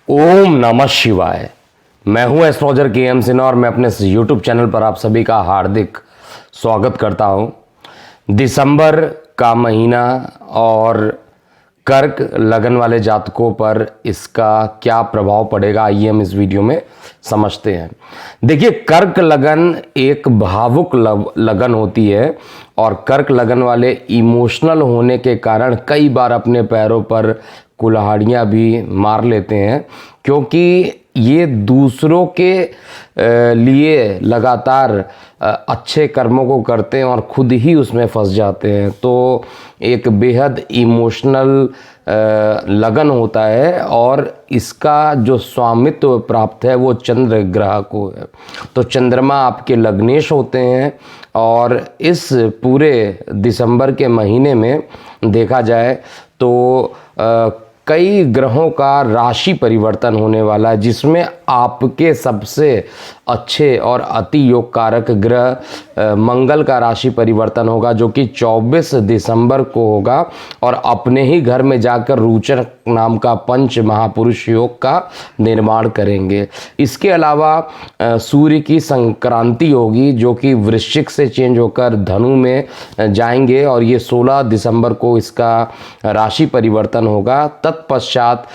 ओम नमः शिवाय। मैं हूं एस्ट्रोलॉजर के सिन्हा और मैं अपने यूट्यूब चैनल पर आप सभी का हार्दिक स्वागत करता हूं। दिसंबर का महीना और कर्क लगन वाले जातकों पर इसका क्या प्रभाव पड़ेगा, आइए हम इस वीडियो में समझते हैं। देखिए, कर्क लगन एक भावुक लगन होती है और कर्क लगन वाले इमोशनल होने के कारण कई बार अपने पैरों पर कुल्हाड़ियाँ भी मार लेते हैं, क्योंकि ये दूसरों के लिए लगातार अच्छे कर्मों को करते हैं और खुद ही उसमें फंस जाते हैं। तो एक बेहद इमोशनल लगन होता है और इसका जो स्वामित्व प्राप्त है वो चंद्र ग्रह को है। तो चंद्रमा आपके लग्नेश होते हैं और इस पूरे दिसंबर के महीने में देखा जाए तो कई ग्रहों का राशि परिवर्तन होने वाला है, जिसमें आपके सबसे अच्छे और अति योग कारक ग्रह मंगल का राशि परिवर्तन होगा, जो कि 24 दिसंबर को होगा और अपने ही घर में जाकर रोचक नाम का पंच महापुरुष योग का निर्माण करेंगे। इसके अलावा सूर्य की संक्रांति होगी, जो कि वृश्चिक से चेंज होकर धनु में जाएंगे और ये 16 दिसंबर को इसका राशि परिवर्तन होगा। तत्पश्चात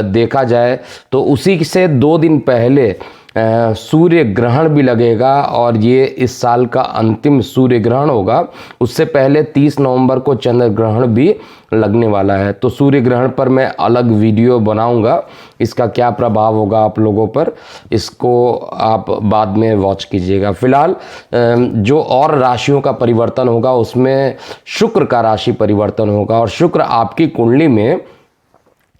देखा जाए तो उसी से 2 दिन पहले सूर्य ग्रहण भी लगेगा और ये इस साल का अंतिम सूर्य ग्रहण होगा। उससे पहले 30 नवंबर को चंद्र ग्रहण भी लगने वाला है। तो सूर्य ग्रहण पर मैं अलग वीडियो बनाऊंगा, इसका क्या प्रभाव होगा आप लोगों पर, इसको आप बाद में वॉच कीजिएगा। फिलहाल जो और राशियों का परिवर्तन होगा उसमें शुक्र का राशि परिवर्तन होगा और शुक्र आपकी कुंडली में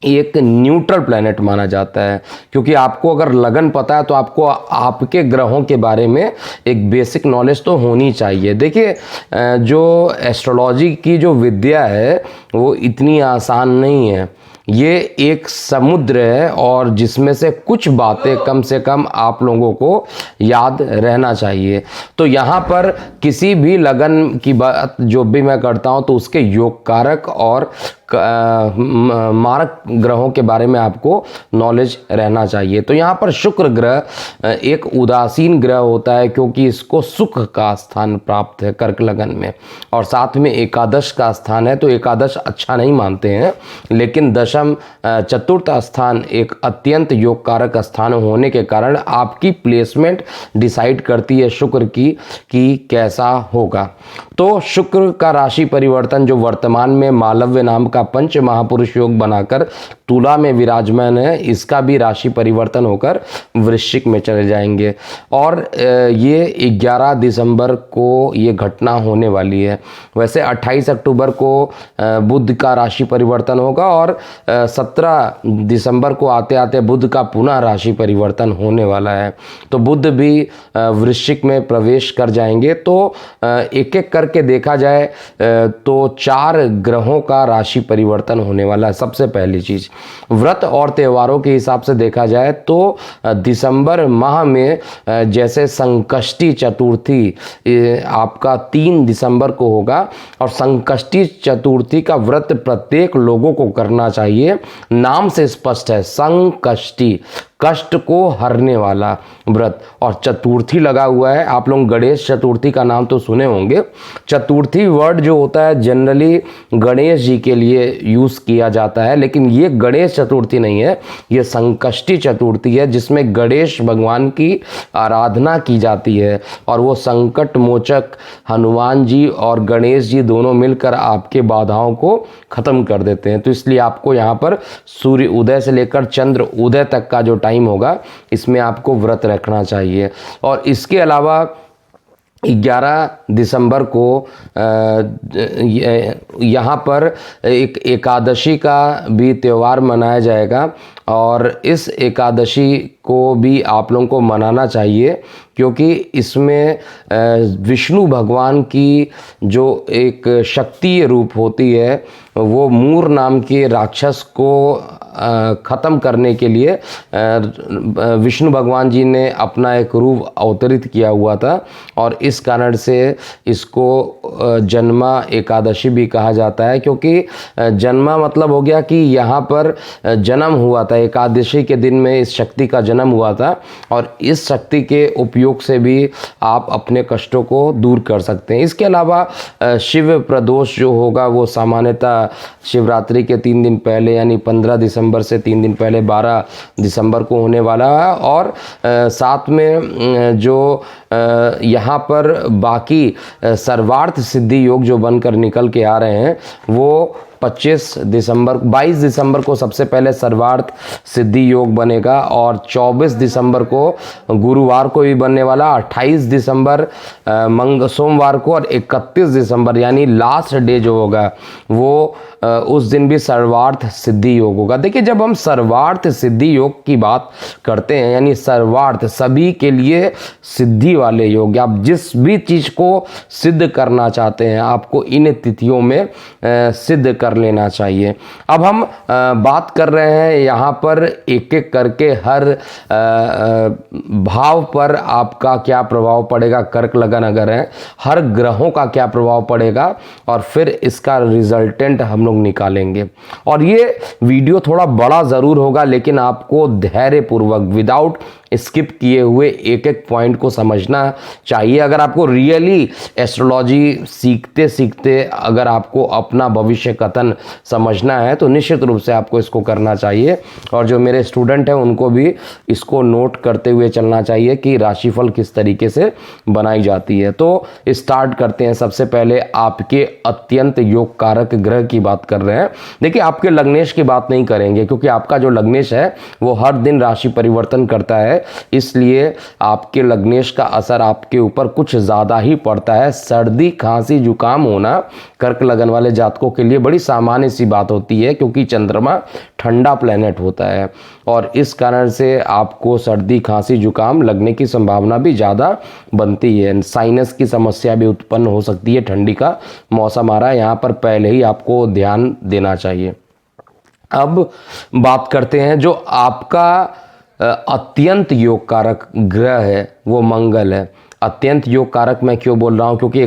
एक न्यूट्रल प्लैनेट माना जाता है, क्योंकि आपको अगर लगन पता है तो आपको आपके ग्रहों के बारे में एक बेसिक नॉलेज तो होनी चाहिए। देखिए, जो एस्ट्रोलॉजी की जो विद्या है वो इतनी आसान नहीं है। ये एक समुद्र है और जिसमें से कुछ बातें कम से कम आप लोगों को याद रहना चाहिए। तो यहाँ पर किसी भी लगन की बात जो भी मैं करता हूँ तो उसके योग कारक और मारक ग्रहों के बारे में आपको नॉलेज रहना चाहिए। तो यहाँ पर शुक्र ग्रह एक उदासीन ग्रह होता है, क्योंकि इसको सुख का स्थान प्राप्त है कर्क लगन में, और साथ में एकादश का स्थान है। तो एकादश अच्छा नहीं मानते हैं, लेकिन दशम चतुर्थ स्थान एक अत्यंत योग कारक स्थान होने के कारण आपकी प्लेसमेंट डिसाइड करती है शुक्र की कि कैसा होगा। तो शुक्र का राशि परिवर्तन जो वर्तमान में मालव्य नाम का पंच महापुरुष योग बनाकर तुला में विराजमान है, इसका भी राशि परिवर्तन होकर वृश्चिक में चले जाएंगे और ये 11 दिसंबर को ये घटना होने वाली है। वैसे 28 अक्टूबर को बुध का राशि परिवर्तन होगा और 17 दिसंबर को आते आते बुध का पुनः राशि परिवर्तन होने वाला है। तो बुध भी वृश्चिक में प्रवेश कर जाएंगे। तो एक एक करके देखा जाए तो 4 ग्रहों का राशि परिवर्तन होने वाला है। सबसे पहली चीज, व्रत और त्योहारों के हिसाब से देखा जाए तो दिसंबर माह में जैसे संकष्टी चतुर्थी आपका 3 दिसंबर को होगा और संकष्टी चतुर्थी का व्रत प्रत्येक लोगों को करना चाहिए। नाम से स्पष्ट है, संकष्टी, कष्ट को हरने वाला व्रत, और चतुर्थी लगा हुआ है। आप लोग गणेश चतुर्थी का नाम तो सुने होंगे। चतुर्थी वर्ड जो होता है जनरली गणेश जी के लिए यूज़ किया जाता है, लेकिन ये गणेश चतुर्थी नहीं है, ये संकष्टी चतुर्थी है, जिसमें गणेश भगवान की आराधना की जाती है और वो संकट मोचक हनुमान जी और गणेश जी दोनों मिलकर आपके बाधाओं को ख़त्म कर देते हैं। तो इसलिए आपको यहाँ पर सूर्य उदय से लेकर चंद्र उदय तक का जो टाइम होगा इसमें आपको व्रत रखना चाहिए। और इसके अलावा 11 दिसंबर को यहाँ पर एक एकादशी का भी त्यौहार मनाया जाएगा और इस एकादशी को भी आप लोगों को मनाना चाहिए, क्योंकि इसमें विष्णु भगवान की जो एक शक्ति रूप होती है वो मूर नाम के राक्षस को ख़त्म करने के लिए विष्णु भगवान जी ने अपना एक रूप अवतरित किया हुआ था, और इस कारण से इसको जन्मा एकादशी भी कहा जाता है। क्योंकि जन्मा मतलब हो गया कि यहाँ पर जन्म हुआ था, एकादशी के दिन में इस शक्ति का जन्म हुआ था, और इस शक्ति के उपयोग से भी आप अपने कष्टों को दूर कर सकते हैं। इसके अलावा शिव प्रदोष जो होगा वो सामान्यतः शिवरात्रि के 3 दिन पहले यानी 15 दिसंबर से 3 दिन पहले 12 दिसंबर को होने वाला है। और साथ में जो यहाँ पर बाकी सर्वार्थ सिद्धि योग जो बनकर निकल के आ रहे हैं वो 22 दिसंबर को सबसे पहले सर्वार्थ सिद्धि योग बनेगा, और 24 दिसंबर को गुरुवार को भी बनने वाला, 28 दिसंबर सोमवार को, और 31 दिसंबर यानी लास्ट डे जो होगा वो उस दिन भी सर्वार्थ सिद्धि योग होगा। देखिए, जब हम सर्वार्थ सिद्धि योग की बात करते हैं यानी सर्वार्थ सभी के लिए सिद्धि वाले योग, आप जिस भी चीज़ को सिद्ध करना चाहते हैं आपको इन तिथियों में सिद्ध कर लेना चाहिए। अब हम बात कर रहे हैं यहाँ पर एक एक करके हर भाव पर आपका क्या प्रभाव पड़ेगा, कर्क लगन अगर है, हर ग्रहों का क्या प्रभाव पड़ेगा, और फिर इसका रिजल्टेंट हम लोग निकालेंगे। और ये वीडियो थोड़ा बड़ा ज़रूर होगा, लेकिन आपको धैर्यपूर्वक विदाउट स्किप किए हुए एक एक पॉइंट को समझना चाहिए। अगर आपको रियली एस्ट्रोलॉजी सीखते सीखते अगर आपको अपना भविष्य कथन समझना है तो निश्चित रूप से आपको इसको करना चाहिए, और जो मेरे स्टूडेंट हैं उनको भी इसको नोट करते हुए चलना चाहिए कि राशिफल किस तरीके से बनाई जाती है। तो स्टार्ट करते हैं। सबसे पहले आपके अत्यंत योग कारक ग्रह की बात कर रहे हैं। देखिए, आपके लग्नेश की बात नहीं करेंगे, क्योंकि आपका जो लग्नेश है वो हर दिन राशि परिवर्तन करता है, इसलिए आपके लग्नेश का असर आपके ऊपर कुछ ज़्यादा ही पड़ता है। सर्दी खांसी जुकाम होना कर्क लगन वाले जातकों के लिए बड़ी सामान्य सी बात होती है, क्योंकि चंद्रमा ठंडा प्लेनेट होता है, और इस कारण से आपको सर्दी खांसी जुकाम लगने की संभावना भी ज़्यादा बनती है। साइनस की समस्या भी उत्पन्न हो सकती है, ठंडी का मौसम आ रहा है, यहाँ पर पहले ही आपको ध्यान देना चाहिए। अब बात करते हैं जो आपका अत्यंत योग कारक ग्रह है वो मंगल है। अत्यंत योग कारक मैं क्यों बोल रहा हूँ, क्योंकि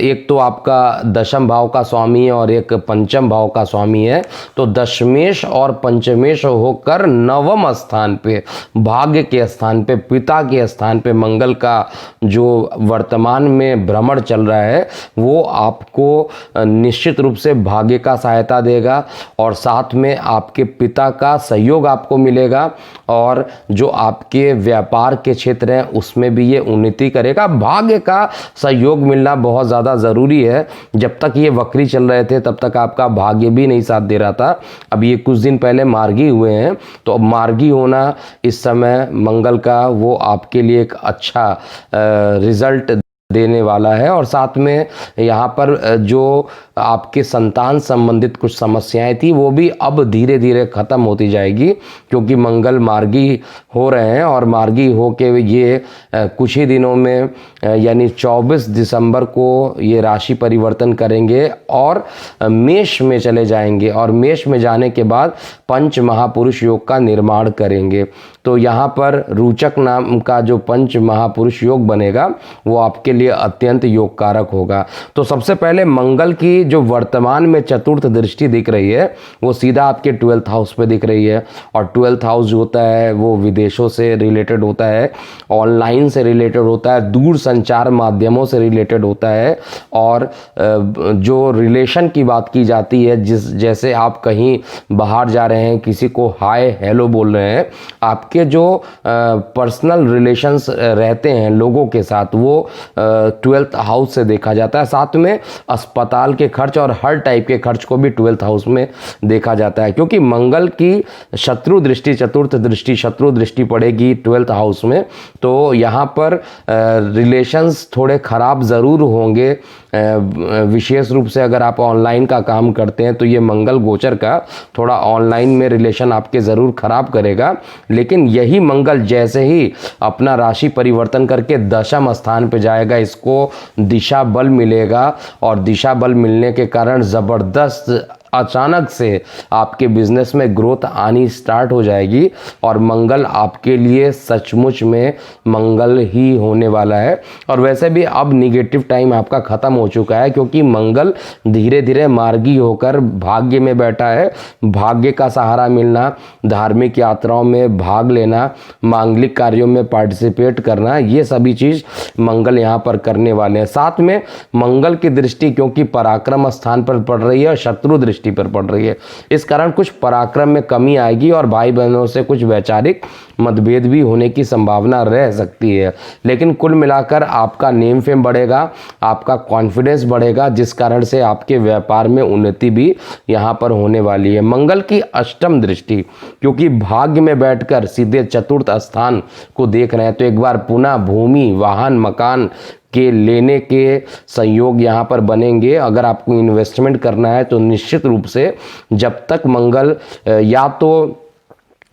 एक तो आपका दशम भाव का स्वामी है और एक पंचम भाव का स्वामी है, तो दशमेश और पंचमेश होकर नवम स्थान पे, भाग्य के स्थान पे, पिता के स्थान पे मंगल का जो वर्तमान में भ्रमण चल रहा है वो आपको निश्चित रूप से भाग्य का सहायता देगा, और साथ में आपके पिता का सहयोग आपको मिलेगा, और जो आपके व्यापार के क्षेत्र हैं उसमें भी ये उन्नति करेगा। भाग्य का सहयोग मिलना बहुत ज़्यादा ज़रूरी है। जब तक ये वक्री चल रहे थे तब तक आपका भाग्य भी नहीं साथ दे रहा था। अब ये कुछ दिन पहले मार्गी हुए हैं, तो अब मार्गी होना इस समय मंगल का वो आपके लिए एक अच्छा रिजल्ट देने वाला है। और साथ में यहाँ पर जो आपके संतान संबंधित कुछ समस्याएं थी वो भी अब धीरे धीरे ख़त्म होती जाएगी, क्योंकि मंगल मार्गी हो रहे हैं, और मार्गी हो के ये कुछ ही दिनों में यानी 24 दिसंबर को ये राशि परिवर्तन करेंगे और मेष में चले जाएंगे, और मेष में जाने के बाद पंच महापुरुष योग का निर्माण करेंगे। तो यहाँ पर रोचक नाम का जो पंच महापुरुष योग बनेगा वो आपके लिए अत्यंत योग कारक होगा। तो सबसे पहले मंगल की जो वर्तमान में चतुर्थ दृष्टि दिख रही है वो सीधा आपके 12th हाउस पे दिख रही है, और 12th हाउस जो होता है वो विदेशों से रिलेटेड होता है, ऑनलाइन से रिलेटेड होता है, दूर संचार माध्यमों से रिलेटेड होता है, और जो रिलेशन की बात की जाती है, जैसे आप कहीं बाहर जा रहे हैं, किसी को हाय हेलो बोल रहे हैं, आपके जो पर्सनल रिलेशंस रहते हैं लोगों के साथ वो 12th हाउस से देखा जाता है। साथ में अस्पताल के खर्च और हर टाइप के खर्च को भी 12th हाउस में देखा जाता है, क्योंकि मंगल की शत्रु दृष्टि, चतुर्थ दृष्टि, शत्रु दृष्टि पड़ेगी 12th हाउस में। तो यहाँ पर रिलेशंस थोड़े खराब ज़रूर होंगे, विशेष रूप से अगर आप ऑनलाइन का काम करते हैं तो ये मंगल गोचर का थोड़ा ऑनलाइन में रिलेशन आपके ज़रूर खराब करेगा। लेकिन यही मंगल जैसे ही अपना राशि परिवर्तन करके दशम स्थान पे जाएगा, इसको दिशा बल मिलेगा और दिशा बल मिलने के कारण ज़बरदस्त अचानक से आपके बिजनेस में ग्रोथ आनी स्टार्ट हो जाएगी और मंगल आपके लिए सचमुच में मंगल ही होने वाला है। और वैसे भी अब निगेटिव टाइम आपका ख़त्म हो चुका है, क्योंकि मंगल धीरे धीरे मार्गी होकर भाग्य में बैठा है। भाग्य का सहारा मिलना, धार्मिक यात्राओं में भाग लेना, मांगलिक कार्यों में पार्टिसिपेट करना, ये सभी चीज़ मंगल यहाँ पर करने वाले हैं। साथ में मंगल की दृष्टि क्योंकि पराक्रम स्थान पर पड़ रही है और शत्रु दृष्टि पर पड़ रही है, इस कारण कुछ पराक्रम में कमी आएगी और भाई बहनों से कुछ वैचारिक मतभेद भी होने की संभावना रह सकती है। लेकिन कुल मिलाकर आपका नेम फेम बढ़ेगा, आपका कॉन्फिडेंस बढ़ेगा, जिस कारण से आपके व्यापार में उन्नति भी यहाँ पर होने वाली है। मंगल की अष्टम दृष्टि क्योंकि भाग्य में बैठकर सीधे चतुर्थ स्थान को देख रहे हैं, तो एक बार पुनः भूमि, वाहन, मकान के लेने के संयोग यहाँ पर बनेंगे। अगर आपको इन्वेस्टमेंट करना है तो निश्चित रूप से जब तक मंगल या तो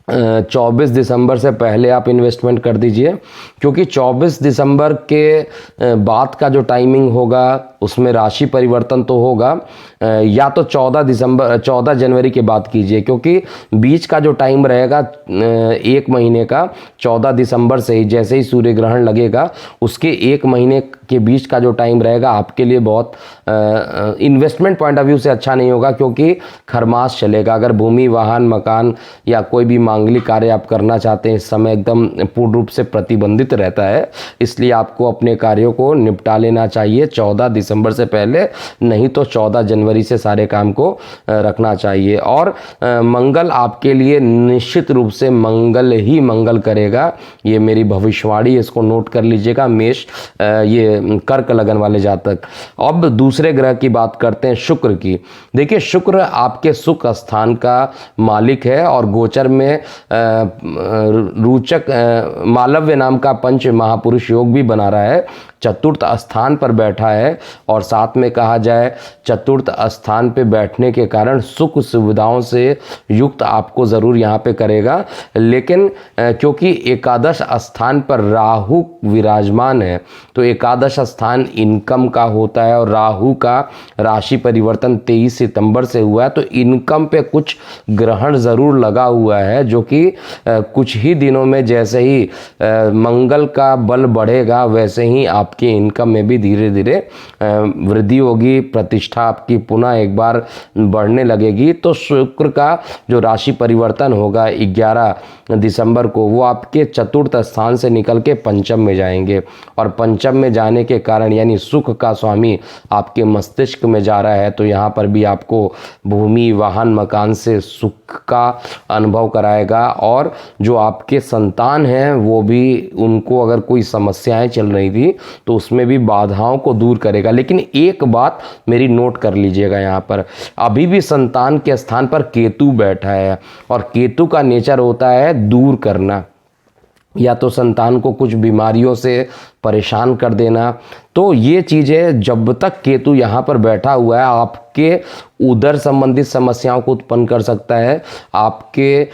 24 दिसंबर से पहले आप इन्वेस्टमेंट कर दीजिए, क्योंकि 24 दिसंबर के बाद का जो टाइमिंग होगा उसमें राशि परिवर्तन तो होगा, या तो 14 जनवरी के बाद कीजिए, क्योंकि बीच का जो टाइम रहेगा एक महीने का 14 दिसंबर से ही जैसे ही सूर्य ग्रहण लगेगा उसके एक महीने के बीच का जो टाइम रहेगा आपके लिए बहुत इन्वेस्टमेंट पॉइंट ऑफ व्यू से अच्छा नहीं होगा, क्योंकि खरमास चलेगा। अगर भूमि, वाहन, मकान या कोई भी मांगलिक कार्य आप करना चाहते हैं इस समय एकदम पूर्ण रूप से प्रतिबंधित रहता है, इसलिए आपको अपने कार्यों को निपटा लेना चाहिए 14 दिसंबर से पहले, नहीं तो 14 जनवरी से सारे काम को रखना चाहिए। और मंगल आपके लिए निश्चित रूप से मंगल ही मंगल करेगा, ये मेरी भविष्यवाणी, इसको नोट कर लीजिएगा। मेष, ये कर्क लगन वाले जातक। अब दूसरे ग्रह की बात करते हैं, शुक्र की। देखिए, शुक्र आपके सुख स्थान का मालिक है और गोचर में रोचक मालव्य नाम का पंच महापुरुष योग भी बना रहा है, चतुर्थ स्थान पर बैठा है। और साथ में कहा जाए चतुर्थ स्थान पे बैठने के कारण सुख सुविधाओं से युक्त आपको ज़रूर यहाँ पे करेगा। लेकिन क्योंकि एकादश स्थान पर राहु विराजमान है, तो एकादश स्थान इनकम का होता है और राहु का राशि परिवर्तन 23 सितंबर से हुआ है, तो इनकम पे कुछ ग्रहण ज़रूर लगा हुआ है, जो कि कुछ ही दिनों में जैसे ही मंगल का बल बढ़ेगा वैसे ही आपकी इनकम में भी धीरे धीरे वृद्धि होगी, प्रतिष्ठा आपकी पुनः एक बार बढ़ने लगेगी। तो शुक्र का जो राशि परिवर्तन होगा 11 दिसंबर को, वो आपके चतुर्थ स्थान से निकल के पंचम में जाएंगे और पंचम में जाने के कारण यानी सुख का स्वामी आपके मस्तिष्क में जा रहा है, तो यहाँ पर भी आपको भूमि, वाहन, मकान से सुख का अनुभव कराएगा। और जो आपके संतान हैं वो भी, उनको अगर कोई समस्याएं चल रही थी तो उसमें भी बाधाओं को दूर करेगा। लेकिन एक बात मेरी नोट कर लीजिएगा, यहाँ पर अभी भी संतान के स्थान पर केतु बैठा है और केतु का नेचर होता है दूर करना, या तो संतान को कुछ बीमारियों से परेशान कर देना। तो ये चीज़ें जब तक केतु यहाँ पर बैठा हुआ है आपके उदर संबंधित समस्याओं को उत्पन्न कर सकता है, आपके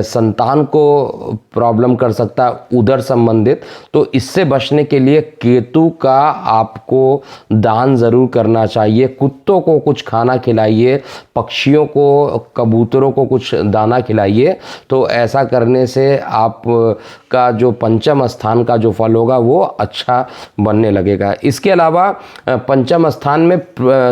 संतान को प्रॉब्लम कर सकता है उदर संबंधित। तो इससे बचने के लिए केतु का आपको दान ज़रूर करना चाहिए। कुत्तों को कुछ खाना खिलाइए, पक्षियों को, कबूतरों को कुछ दाना खिलाइए, तो ऐसा करने से आप का जो पंचम स्थान का जो फल होगा वो अच्छा बनने लगेगा। इसके अलावा पंचम स्थान में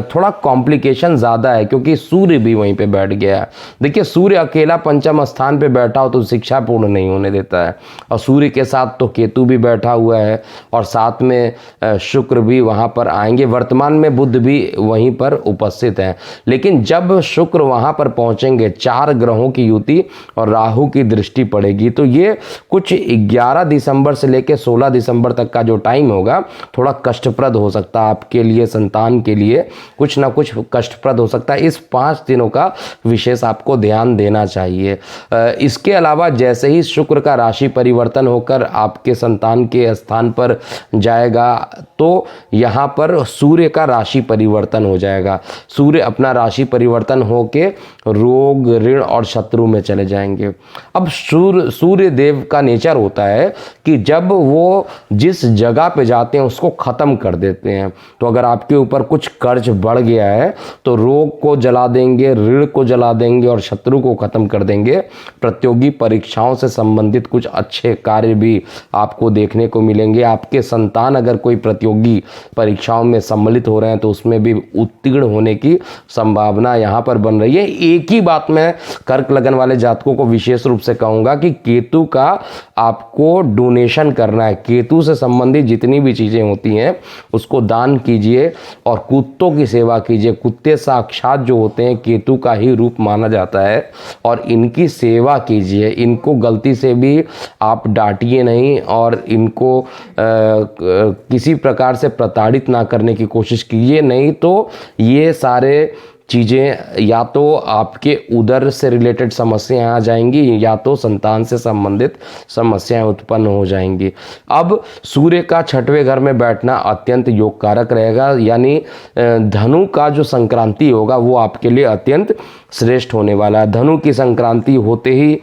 थोड़ा कॉम्प्लिकेशन ज़्यादा है, क्योंकि सूर्य भी वहीं पे बैठ गया है। देखिए, सूर्य अकेला पंचम स्थान पे बैठा हो तो शिक्षा पूर्ण नहीं होने देता है, और सूर्य के साथ तो केतु भी बैठा हुआ है और साथ में शुक्र भी वहाँ पर आएंगे। वर्तमान में बुध भी वहीं पर उपस्थित हैं, लेकिन जब शुक्र वहाँ पर पहुँचेंगे 4 ग्रहों की युति और राहु की दृष्टि पड़ेगी, तो ये कुछ 11 दिसंबर से लेकर 16 दिसंबर तक का जो टाइम होगा थोड़ा कष्टप्रद हो सकता है आपके लिए, संतान के लिए कुछ ना कुछ कष्टप्रद हो सकता है। इस 5 दिनों का विशेष आपको ध्यान देना चाहिए। इसके अलावा जैसे ही शुक्र का राशि परिवर्तन होकर आपके संतान के स्थान पर जाएगा तो यहाँ पर सूर्य का राशि परिवर्तन हो जाएगा। सूर्य अपना राशि परिवर्तन होके रोग, ऋण और शत्रु में चले जाएंगे। अब सूर्य देव का नेचर होता है कि जब वो जिस जगह पे जाते हैं उसको ख़त्म कर देते हैं। तो अगर आपके ऊपर कुछ कर्ज बढ़ गया है तो रोग को जला देंगे, ऋण को जला देंगे और शत्रु को ख़त्म कर देंगे। प्रतियोगी परीक्षाओं से संबंधित कुछ अच्छे कार्य भी आपको देखने को मिलेंगे। आपके संतान अगर कोई प्रतियोगी परीक्षाओं में सम्मिलित हो रहे हैं तो उसमें भी उत्तीर्ण होने की संभावना यहाँ पर बन रही है। एक ही बात मैं कर्क लगन वाले जातकों को विशेष रूप से कहूँगा कि केतु का आपको डोनेशन करना है। केतु से संबंधित जितनी भी चीज़ें होती हैं उसको दान कीजिए और कुत्तों की सेवा कीजिए। कुत्ते साक्षात जो होते हैं केतु का ही रूप माना जाता है और इनकी सेवा कीजिए। इनको गलती से भी आप डांटिए नहीं और इनको किसी प्रकार से प्रताड़ित ना करने की कोशिश कीजिए, नहीं तो ये सारे चीज़ें या तो आपके उदर से रिलेटेड समस्याएं आ जाएंगी या तो संतान से संबंधित समस्याएं उत्पन्न हो जाएंगी। अब सूर्य का 6वें घर में बैठना अत्यंत योगकारक रहेगा, यानी धनु का जो संक्रांति होगा वो आपके लिए अत्यंत श्रेष्ठ होने वाला है। धनु की संक्रांति होते ही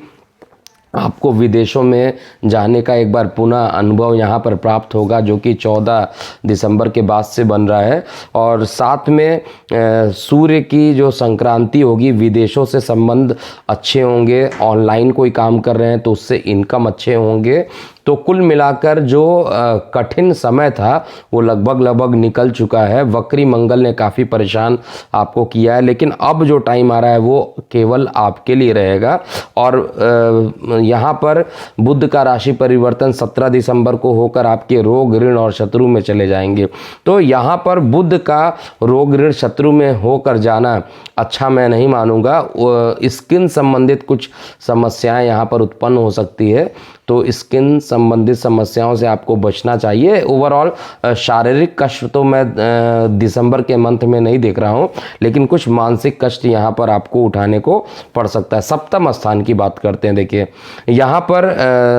आपको विदेशों में जाने का एक बार पुनः अनुभव यहाँ पर प्राप्त होगा, जो कि 14 दिसंबर के बाद से बन रहा है। और साथ में सूर्य की जो संक्रांति होगी, विदेशों से संबंध अच्छे होंगे। ऑनलाइन कोई काम कर रहे हैं तो उससे इनकम अच्छे होंगे। तो कुल मिलाकर जो कठिन समय था वो लगभग निकल चुका है। वक्री मंगल ने काफ़ी परेशान आपको किया है, लेकिन अब जो टाइम आ रहा है वो केवल आपके लिए रहेगा। और यहाँ पर बुध का राशि परिवर्तन 17 दिसंबर को होकर आपके रोग, ऋण और शत्रु में चले जाएंगे। तो यहाँ पर बुध का रोग, ऋण, शत्रु में होकर जाना अच्छा मैं नहीं मानूंगा। स्किन संबंधित कुछ समस्याएं यहाँ पर उत्पन्न हो सकती है, तो स्किन संबंधित समस्याओं से आपको बचना चाहिए। ओवरऑल शारीरिक कष्ट तो मैं दिसंबर के मंथ में नहीं देख रहा हूँ, लेकिन कुछ मानसिक कष्ट यहाँ पर आपको उठाने को पड़ सकता है। सप्तम स्थान की बात करते हैं। देखिए यहाँ पर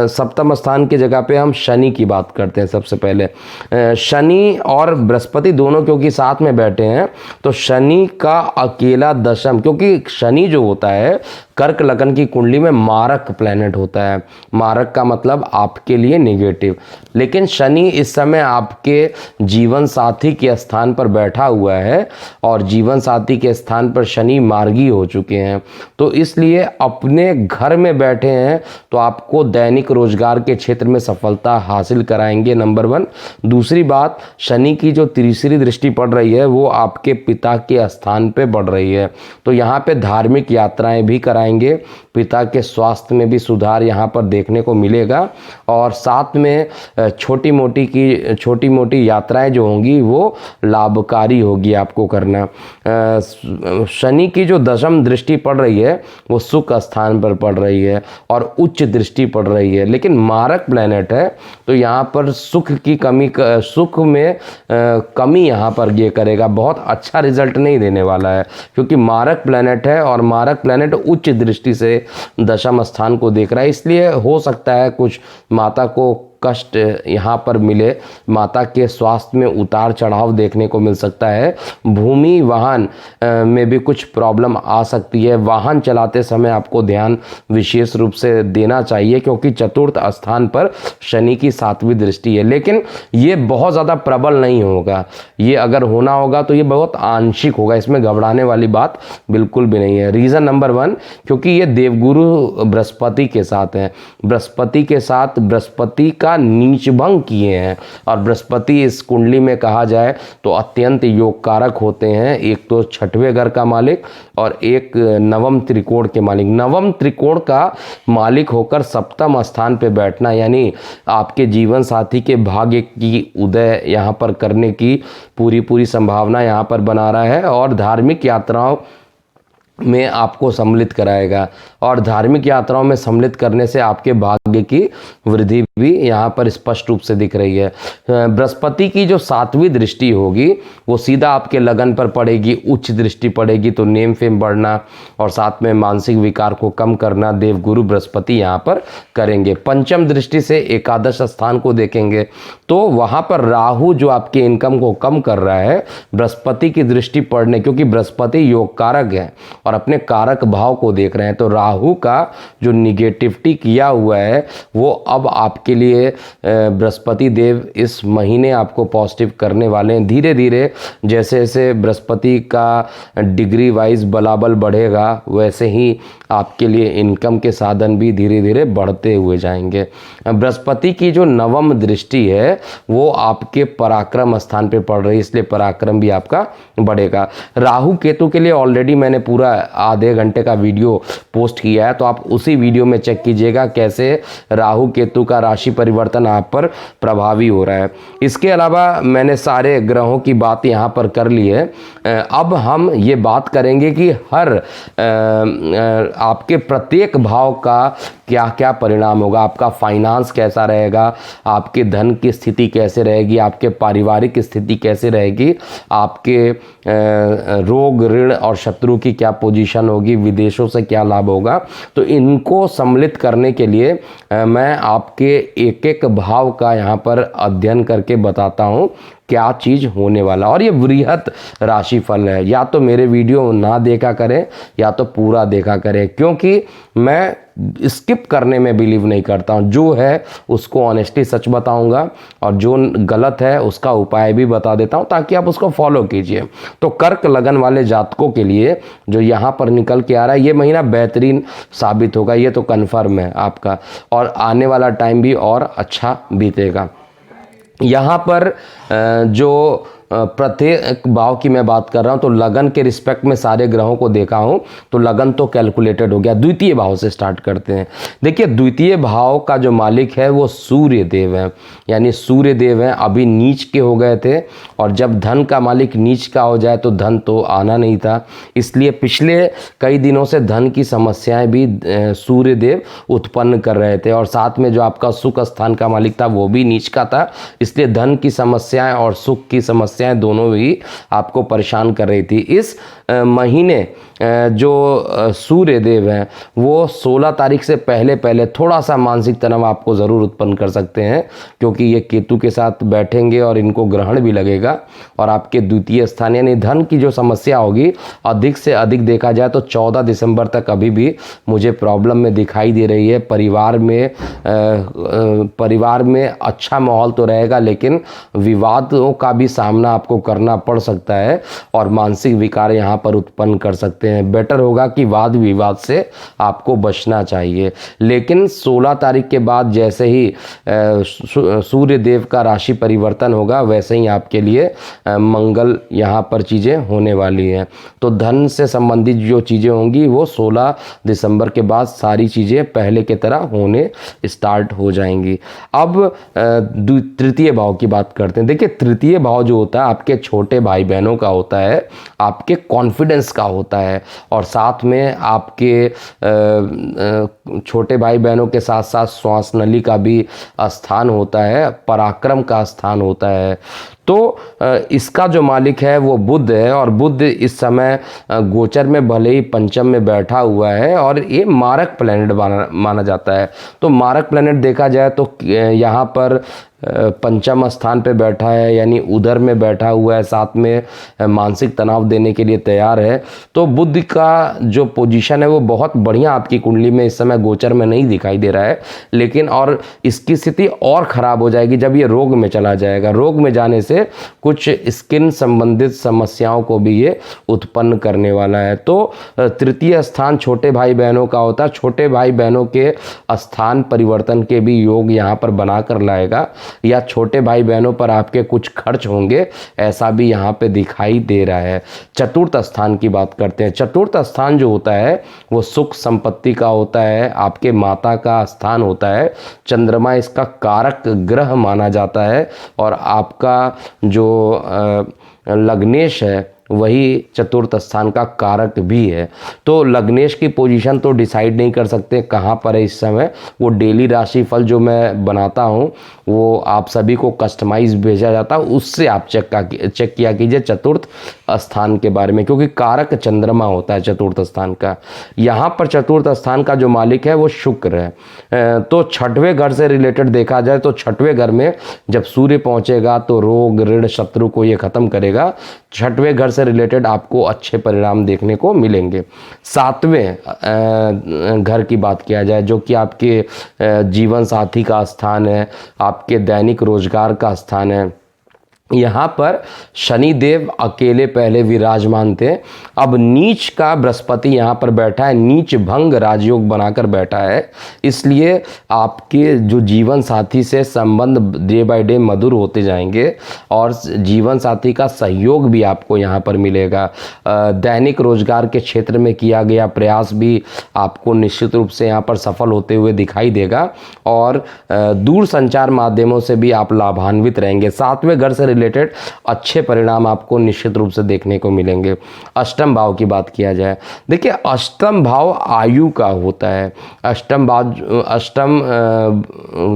सप्तम स्थान की जगह पे हम शनि की बात करते हैं। सबसे पहले शनि और बृहस्पति दोनों क्योंकि साथ में बैठे हैं, तो शनि का अकेला दशम, क्योंकि शनि जो होता है कर्क लगन की कुंडली में मारक प्लैनेट होता है। मारक का मतलब आपके लिए नेगेटिव, लेकिन शनि इस समय आपके जीवन साथी के स्थान पर बैठा हुआ है और जीवन साथी के स्थान पर शनि मार्गी हो चुके हैं। तो इसलिए अपने घर में बैठे हैं तो आपको दैनिक रोजगार के क्षेत्र में सफलता हासिल कराएंगे, नंबर 1। दूसरी बात, शनि की जो तीसरी दृष्टि पड़ रही है वो आपके पिता के स्थान पे पड़ रही है, तो यहाँ पे धार्मिक यात्राएं भी कराएंगे। पिता के स्वास्थ्य में भी सुधार यहाँ पर देखने को मिलेगा और साथ में छोटी मोटी यात्राएं जो होंगी वो लाभकारी होगी आपको करना। शनि की जो दशम दृष्टि पड़ रही है वो सुख स्थान पर पड़ रही है और उच्च दृष्टि पड़ रही है, लेकिन मारक प्लैनेट है तो यहाँ पर सुख की कमी, सुख में कमी यहाँ पर ये करेगा, बहुत अच्छा रिजल्ट नहीं देने वाला है, क्योंकि मारक प्लैनेट है और मारक प्लैनेट उच्च दृष्टि से दशम स्थान को देख रहा है। इसलिए हो सकता है कुछ माता को कष्ट यहाँ पर मिले, माता के स्वास्थ्य में उतार चढ़ाव देखने को मिल सकता है। भूमि वाहन में भी कुछ प्रॉब्लम आ सकती है। वाहन चलाते समय आपको ध्यान विशेष रूप से देना चाहिए, क्योंकि चतुर्थ स्थान पर शनि की 7वीं दृष्टि है, लेकिन ये बहुत ज़्यादा प्रबल नहीं होगा। ये अगर होना होगा तो ये बहुत आंशिक होगा, इसमें घबराने वाली बात बिल्कुल भी नहीं है। रीज़न नंबर 1, क्योंकि ये देवगुरु बृहस्पति के साथ है। बृहस्पति के साथ बृहस्पति का नीच भंग किए हैं और बृहस्पति इस कुंडली में कहा जाए तो अत्यंत योगकारक होते हैं। एक तो 6वें घर का मालिक और एक नवम त्रिकोण के मालिक। नवम त्रिकोण का मालिक होकर सप्तम स्थान पे बैठना, यानी आपके जीवन साथी के भाग्य की उदय यहाँ पर करने की पूरी संभावना यहाँ पर बना रहा है और धार्मिक यात्राओं में आपको सम्मिलित कराएगा। और धार्मिक यात्राओं में सम्मिलित करने से आपके भाग्य की वृद्धि भी यहाँ पर स्पष्ट रूप से दिख रही है। बृहस्पति की जो 7वीं दृष्टि होगी वो सीधा आपके लगन पर पड़ेगी, उच्च दृष्टि पड़ेगी, तो नेम फेम बढ़ना और साथ में मानसिक विकार को कम करना देवगुरु बृहस्पति यहाँ पर करेंगे। पंचम दृष्टि से एकादश स्थान को देखेंगे तो वहाँ पर राहु जो आपके इनकम को कम कर रहा है, बृहस्पति की दृष्टि पड़ने, क्योंकि बृहस्पति योग कारक है और अपने कारक भाव को देख रहे हैं, तो राहु का जो निगेटिविटी किया हुआ है वो अब आपके लिए बृहस्पति देव इस महीने आपको पॉजिटिव करने वाले हैं। धीरे धीरे जैसे जैसे बृहस्पति का डिग्री वाइज बलाबल बढ़ेगा वैसे ही आपके लिए इनकम के साधन भी धीरे धीरे बढ़ते हुए जाएंगे। बृहस्पति की जो 9वीं दृष्टि है वो आपके पराक्रम स्थान पे पड़ रही है, इसलिए पराक्रम भी आपका बढ़ेगा। राहु केतु के लिए ऑलरेडी मैंने पूरा आधे घंटे का वीडियो पोस्ट किया है, तो आप उसी वीडियो में चेक कीजिएगा कैसे राहु केतु का राशि परिवर्तन आप पर प्रभावी हो रहा है। इसके अलावा मैंने सारे ग्रहों की बात यहाँ पर कर ली है। अब हम ये बात करेंगे कि हर आपके प्रत्येक भाव का क्या क्या परिणाम होगा, आपका फाइनेंस कैसा रहेगा, आपके धन की स्थिति कैसे रहेगी, आपके पारिवारिक स्थिति कैसे रहेगी, आपके रोग ऋण और शत्रु की क्या पोजीशन होगी, विदेशों से क्या लाभ होगा। तो इनको सम्मिलित करने के लिए मैं आपके एक एक भाव का यहाँ पर अध्ययन करके बताता हूँ क्या चीज़ होने वाला। और ये वृहत राशिफल है, या तो मेरे वीडियो ना देखा करें या तो पूरा देखा करें, क्योंकि मैं स्किप करने में बिलीव नहीं करता हूँ। जो है उसको ऑनेस्टली सच बताऊंगा और जो गलत है उसका उपाय भी बता देता हूँ ताकि आप उसको फॉलो कीजिए। तो कर्क लगन वाले जातकों के लिए जो यहाँ पर निकल के आ रहा है, ये महीना बेहतरीन साबित होगा, ये तो कन्फर्म है आपका, और आने वाला टाइम भी और अच्छा बीतेगा। यहाँ पर जो प्रत्येक भाव की मैं बात कर रहा हूँ, तो लगन के रिस्पेक्ट में सारे ग्रहों को देखा हूँ तो लगन तो कैलकुलेटेड हो गया। द्वितीय भाव से स्टार्ट करते हैं। देखिए, द्वितीय भाव का जो मालिक है वो सूर्य देव है, यानी सूर्य देव हैं। अभी नीच के हो गए थे, और जब धन का मालिक नीच का हो जाए तो धन तो आना नहीं था, इसलिए पिछले कई दिनों से धन की समस्याएं भी सूर्य देव उत्पन्न कर रहे थे। और साथ में जो आपका सुख स्थान का मालिक था वो भी नीच का था, इसलिए धन की समस्याएं और सुख की समस्याएं दोनों ही आपको परेशान कर रही थी। इस महीने जो सूर्य देव हैं वो 16 तारीख से पहले पहले थोड़ा सा मानसिक तनाव आपको ज़रूर उत्पन्न कर सकते हैं, क्योंकि ये केतु के साथ बैठेंगे और इनको ग्रहण भी लगेगा। और आपके द्वितीय स्थान यानी धन की जो समस्या होगी, अधिक से अधिक देखा जाए तो 14 दिसंबर तक अभी भी मुझे प्रॉब्लम में दिखाई दे रही है। परिवार में अच्छा माहौल तो रहेगा, लेकिन विवादों का भी सामना आपको करना पड़ सकता है और मानसिक विकार यहाँ पर उत्पन्न कर सकते हैं। बेटर होगा कि वाद विवाद से आपको बचना चाहिए। लेकिन 16 तारीख के बाद जैसे ही सूर्य देव का राशि परिवर्तन होगा वैसे ही आपके लिए मंगल यहाँ पर चीज़ें होने वाली हैं। तो धन से संबंधित जो चीज़ें होंगी वो 16 दिसंबर के बाद सारी चीज़ें पहले की तरह होने स्टार्ट हो जाएंगी। अब तृतीय भाव की बात करते हैं। देखिए, तृतीय भाव जो होता है आपके छोटे भाई बहनों का होता है, आपके कॉन्फिडेंस का होता है, और साथ में आपके छोटे भाई बहनों के साथ साथ श्वास नली का भी स्थान होता है, पराक्रम का स्थान होता है। तो इसका जो मालिक है वो बुध है, और बुध इस समय गोचर में भले ही पंचम में बैठा हुआ है और ये मारक प्लैनेट माना जाता है। तो मारक प्लैनेट देखा जाए तो यहाँ पर पंचम स्थान पे बैठा है, यानी उधर में बैठा हुआ है, साथ में मानसिक तनाव देने के लिए तैयार है। तो बुध का जो पोजीशन है वो बहुत बढ़िया आपकी कुंडली में इस समय गोचर में नहीं दिखाई दे रहा है, लेकिन और इसकी स्थिति और ख़राब हो जाएगी जब ये रोग में चला जाएगा। रोग में जाने से कुछ स्किन संबंधित समस्याओं को भी ये उत्पन्न करने वाला है। तो तृतीय स्थान छोटे भाई बहनों का होता है, छोटे भाई बहनों के स्थान परिवर्तन के भी योग यहाँ पर बना कर लाएगा, या छोटे भाई बहनों पर आपके कुछ खर्च होंगे, ऐसा भी यहाँ पे दिखाई दे रहा है। चतुर्थ स्थान की बात करते हैं। चतुर्थ स्थान जो होता है वो सुख संपत्ति का होता है, आपके माता का स्थान होता है। चंद्रमा इसका कारक ग्रह माना जाता है, और आपका जो लग्नेश है वही चतुर्थ स्थान का कारक भी है। तो लग्नेश की पोजीशन तो डिसाइड नहीं कर सकते कहाँ पर है इस समय, वो डेली राशिफल जो मैं बनाता हूँ वो आप सभी को कस्टमाइज भेजा जाता है, उससे आप चेक किया कीजिए चतुर्थ स्थान के बारे में, क्योंकि कारक चंद्रमा होता है चतुर्थ स्थान का। यहाँ पर चतुर्थ स्थान का जो मालिक है वो शुक्र है। तो छठवें घर से रिलेटेड देखा जाए तो छठवें घर में जब सूर्य पहुंचेगा तो रोग ऋण शत्रु को ये खत्म करेगा। छठवें घर से रिलेटेड आपको अच्छे परिणाम देखने को मिलेंगे। सातवें घर की बात किया जाए जो कि आपके जीवन साथी का स्थान है, आपके दैनिक रोजगार का स्थान है, यहाँ पर शनि देव अकेले पहले विराजमान थे, अब नीच का बृहस्पति यहाँ पर बैठा है, नीच भंग राजयोग बनाकर बैठा है। इसलिए आपके जो जीवन साथी से संबंध डे बाय डे मधुर होते जाएंगे और जीवन साथी का सहयोग भी आपको यहाँ पर मिलेगा। दैनिक रोजगार के क्षेत्र में किया गया प्रयास भी आपको निश्चित रूप से यहाँ पर सफल होते हुए दिखाई देगा और दूर संचार माध्यमों से भी आप लाभान्वित रहेंगे। सातवें घर से रिलेटेड अच्छे परिणाम आपको निश्चित रूप से देखने को मिलेंगे। अष्टम भाव की बात किया जाए, देखिए अष्टम भाव आयु का होता है। अष्टम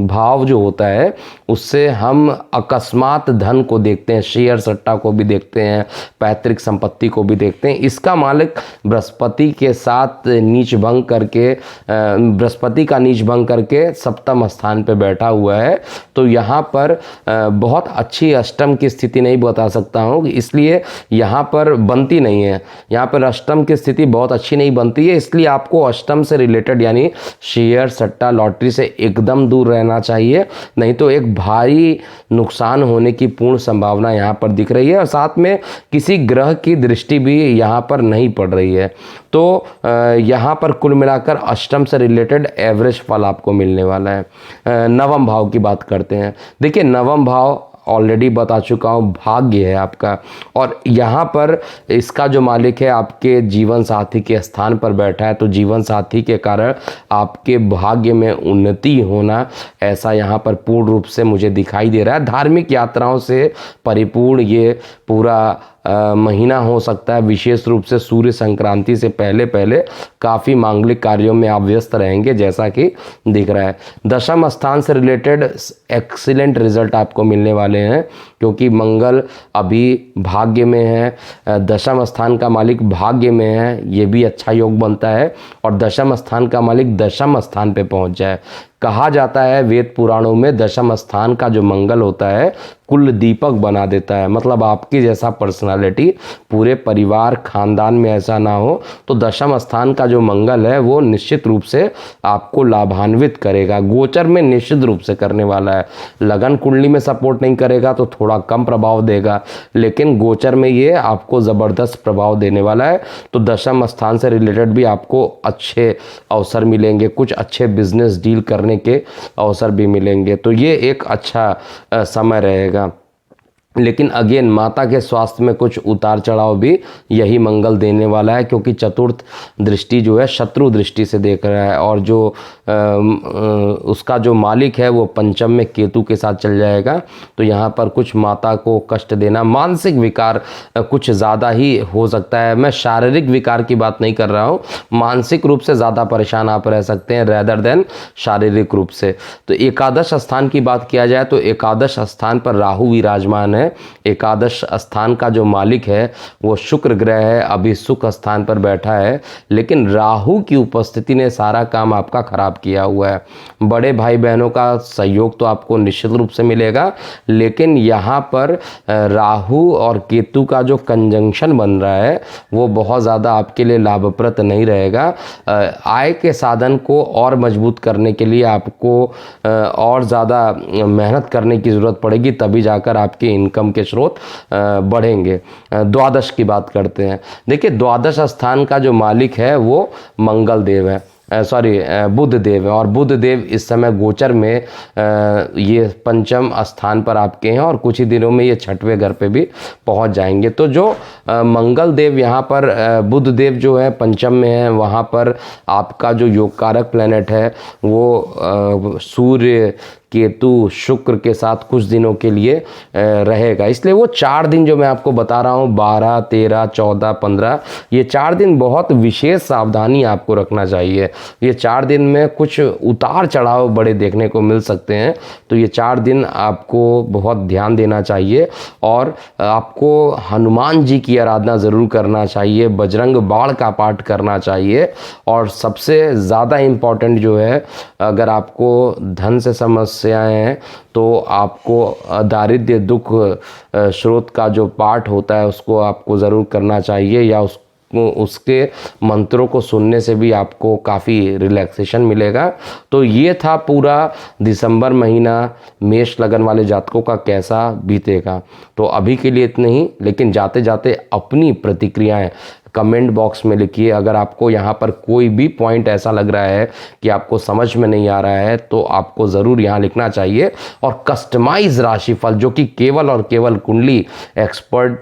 भाव जो होता है उससे हम अकस्मात धन को देखते हैं, शेयर सट्टा को भी देखते हैं, पैतृक संपत्ति को भी देखते हैं। इसका मालिक बृहस्पति के साथ नीच भंग करके, बृहस्पति का नीच भंग करके सप्तम स्थान पे बैठा हुआ है। तो यहाँ पर बहुत अच्छी अष्टम की स्थिति नहीं बता सकता हूँ, इसलिए यहाँ पर बनती नहीं है। यहाँ पर अष्टम की स्थिति बहुत अच्छी नहीं बनती है, इसलिए आपको अष्टम से रिलेटेड यानी शेयर सट्टा लॉटरी से एकदम दूर रहना चाहिए, नहीं तो एक भारी नुकसान होने की पूर्ण संभावना यहाँ पर दिख रही है। और साथ में किसी ग्रह की दृष्टि भी यहाँ पर नहीं पड़ रही है। तो यहाँ पर कुल मिलाकर अष्टम से रिलेटेड एवरेज फल आपको मिलने वाला है। नवम भाव की बात करते हैं। देखिए नवम भाव ऑलरेडी बता चुका हूँ, भाग्य है आपका, और यहाँ पर इसका जो मालिक है आपके जीवन साथी के स्थान पर बैठा है। तो जीवन साथी के कारण आपके भाग्य में उन्नति होना ऐसा यहाँ पर पूर्ण रूप से मुझे दिखाई दे रहा है। धार्मिक यात्राओं से परिपूर्ण ये पूरा महीना हो सकता है। विशेष रूप से सूर्य संक्रांति से पहले पहले काफ़ी मांगलिक कार्यों में आप व्यस्त रहेंगे जैसा कि दिख रहा है। दशम स्थान से रिलेटेड एक्सीलेंट रिजल्ट आपको मिलने वाले हैं, क्योंकि मंगल अभी भाग्य में है, दशम स्थान का मालिक भाग्य में है, ये भी अच्छा योग बनता है। और दशम स्थान का मालिक दशम स्थान पे पहुंच जाए। कहा जाता है वेद पुराणों में दशम स्थान का जो मंगल होता है कुल दीपक बना देता है। मतलब आपकी जैसा पर्सनालिटी पूरे परिवार खानदान में ऐसा ना हो, तो दशम स्थान का जो मंगल है वो निश्चित रूप से आपको लाभान्वित करेगा। गोचर में निश्चित रूप से करने वाला है। लगन कुंडली में सपोर्ट नहीं करेगा तो थोड़ा कम प्रभाव देगा, लेकिन गोचर में ये आपको ज़बरदस्त प्रभाव देने वाला है। तो दशम स्थान से रिलेटेड भी आपको अच्छे अवसर मिलेंगे, कुछ अच्छे बिजनेस डील करने के अवसर भी मिलेंगे। तो ये एक अच्छा समय रहेगा। लेकिन अगेन माता के स्वास्थ्य में कुछ उतार चढ़ाव भी यही मंगल देने वाला है, क्योंकि चतुर्थ दृष्टि जो है शत्रु दृष्टि से देख रहा है और जो उसका जो मालिक है वो पंचम में केतु के साथ चल जाएगा। तो यहाँ पर कुछ माता को कष्ट देना, मानसिक विकार कुछ ज़्यादा ही हो सकता है। मैं शारीरिक विकार की बात नहीं कर रहा हूँ, मानसिक रूप से ज़्यादा परेशान आप रह सकते हैं रेदर देन शारीरिक रूप से। तो एकादश स्थान की बात किया जाए तो एकादश स्थान पर राहु विराजमान है। एकादश स्थान का जो मालिक है वो शुक्र ग्रह है, अभी सुख स्थान पर बैठा है, लेकिन राहु की उपस्थिति ने सारा काम आपका खराब किया हुआ है। बड़े भाई बहनों का सहयोग तो आपको निश्चित रूप से मिलेगा, लेकिन यहाँ पर राहु और केतु का जो कंजंक्शन बन रहा है वो बहुत ज़्यादा आपके लिए लाभप्रद नहीं रहेगा। आय के साधन को और मजबूत करने के लिए आपको और ज़्यादा मेहनत करने की ज़रूरत पड़ेगी, तभी जाकर आपके इनकम के स्रोत बढ़ेंगे। द्वादश की बात करते हैं। देखिए द्वादश स्थान का जो मालिक है वो मंगल देव है, बुध देव है, और बुध देव इस समय गोचर में ये पंचम स्थान पर आपके हैं और कुछ ही दिनों में ये छठवें घर पे भी पहुंच जाएंगे। तो जो मंगल देव यहाँ पर बुध देव जो है पंचम में है, वहाँ पर आपका जो योग कारक प्लैनेट है वो सूर्य केतु शुक्र के साथ कुछ दिनों के लिए रहेगा। इसलिए वो 4 दिन जो मैं आपको बता रहा हूँ 12, 13, 14, 15, ये 4 दिन बहुत विशेष सावधानी आपको रखना चाहिए। ये 4 दिन में कुछ उतार चढ़ाव बड़े देखने को मिल सकते हैं, तो ये 4 दिन आपको बहुत ध्यान देना चाहिए और आपको हनुमान जी की आराधना ज़रूर करना चाहिए, बजरंग बाण का पाठ करना चाहिए और सबसे ज़्यादा इम्पॉर्टेंट जो है, अगर आपको धन से समस्याएं हैं तो आपको दारिद्र्य दुख स्रोत का जो पाठ होता है उसको आपको ज़रूर करना चाहिए, या उसके मंत्रों को सुनने से भी आपको काफ़ी रिलैक्सेशन मिलेगा। तो ये था पूरा दिसंबर महीना मेष लगन वाले जातकों का कैसा बीतेगा। तो अभी के लिए इतना ही, लेकिन जाते जाते अपनी प्रतिक्रियाएं कमेंट बॉक्स में लिखिए। अगर आपको यहाँ पर कोई भी पॉइंट ऐसा लग रहा है कि आपको समझ में नहीं आ रहा है तो आपको ज़रूर यहाँ लिखना चाहिए। और कस्टमाइज राशिफल जो कि केवल और केवल कुंडली एक्सपर्ट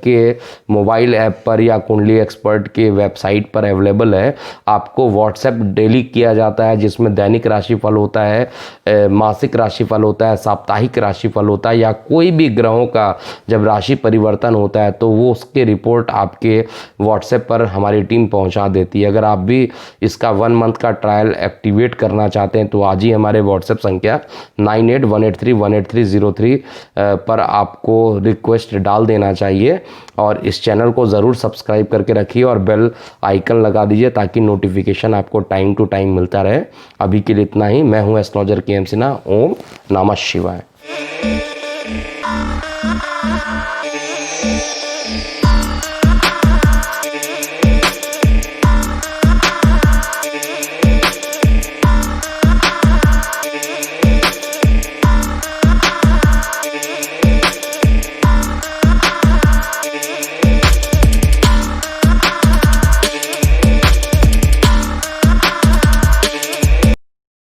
के मोबाइल ऐप पर या कुंडली एक्सपर्ट के वेबसाइट पर अवेलेबल है। आपको व्हाट्सएप डेली किया जाता है, जिसमें दैनिक राशिफल होता है, मासिक राशिफल होता है, साप्ताहिक राशिफल होता है, या कोई भी ग्रहों का जब राशि परिवर्तन होता है तो वो उसके रिपोर्ट आपके व्हाट्सएप पर हमारी टीम पहुंचा देती है। अगर आप भी इसका 1 मंथ का ट्रायल एक्टिवेट करना चाहते हैं तो आज ही हमारे व्हाट्सएप संख्या 9818318303 पर आपको रिक्वेस्ट डाल देना चाहिए और इस चैनल को ज़रूर सब्सक्राइब करके रखिए और बेल आइकन लगा दीजिए ताकि नोटिफिकेशन आपको टाइम टू टाइम मिलता रहे। अभी के लिए इतना ही। मैं हूं एस्ट्रोलॉजर के एम सिन्हा। ओम नमः शिवाय।